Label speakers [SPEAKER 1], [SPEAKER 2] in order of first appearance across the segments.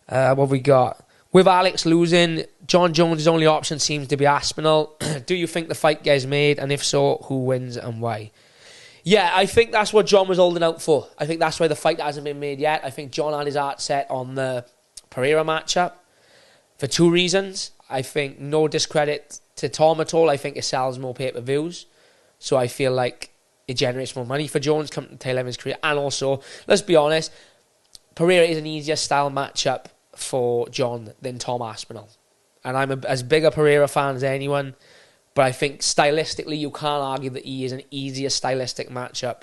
[SPEAKER 1] What have we got? With Alex losing, John Jones' only option seems to be Aspinall. Do you think the fight gets made? And if so, who wins and why? Yeah, I think that's what John was holding out for. I think that's why the fight hasn't been made yet. I think John had his heart set on the Pereira matchup for two reasons. I think no discredit to Tom at all. I think it sells more pay-per-views. So I feel like it generates more money for Jones come to the tail end of his career. And also, let's be honest, Pereira is an easier style matchup for John than Tom Aspinall. And I'm as big a Pereira fan as anyone, but I think stylistically you can't argue that he is an easier stylistic matchup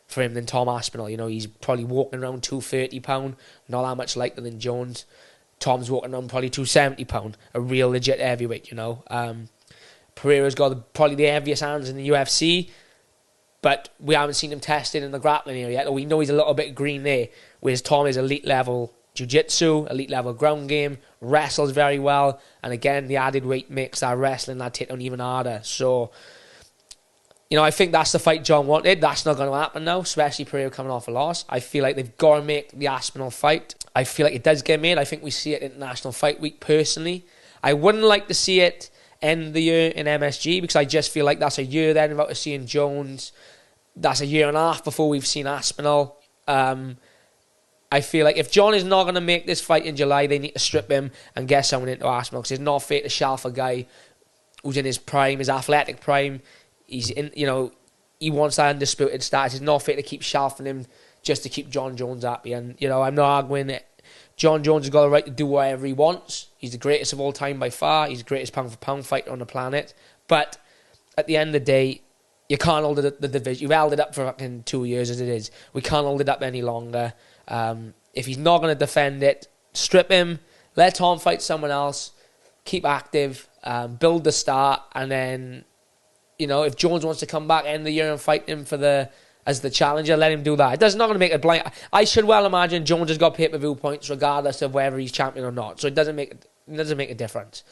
[SPEAKER 1] for him than Tom Aspinall. You know, he's probably walking around 230 pound, not that much lighter than Jones. Tom's walking around probably 270 pound, a real legit heavyweight, you know. Pereira's got probably the heaviest hands in the UFC, but we haven't seen him tested in the grappling area yet. We know he's a little bit green there, whereas Tom is elite level jiu-jitsu, elite level ground game, wrestles very well, and again, the added weight makes that wrestling, that takedown even harder. So, you know, I think that's the fight John wanted. That's not going to happen now, especially Pereira coming off a loss. I feel like they've got to make the Aspinall fight. I feel like it does get made. I think we see it in International Fight Week, personally. I wouldn't like to see it end the year in MSG, because I just feel like that's a year then without seeing Jones. That's a year and a half before we've seen Aspinall. I feel like if John is not going to make this fight in July, they need to strip him and get someone into Aspinall, because it's not fair to shelf a guy who's in his prime, his athletic prime. He's in, you know, he wants that undisputed status. It's not fair to keep shelving him just to keep John Jones happy. And, you know, I'm not arguing it. John Jones has got the right to do whatever he wants. He's the greatest of all time by far. He's the greatest pound-for-pound fighter on the planet. But at the end of the day, you can't hold the division. You've held it up for fucking 2 years as it is. We can't hold it up any longer. If he's not going to defend it, strip him, let Tom fight someone else, keep active, build the star, and then, you know, if Jones wants to come back end of the year and fight him as the challenger, let him do that. It's not going to make it blind. I should well imagine Jones has got pay-per-view points regardless of whether he's champion or not. So it doesn't make a difference.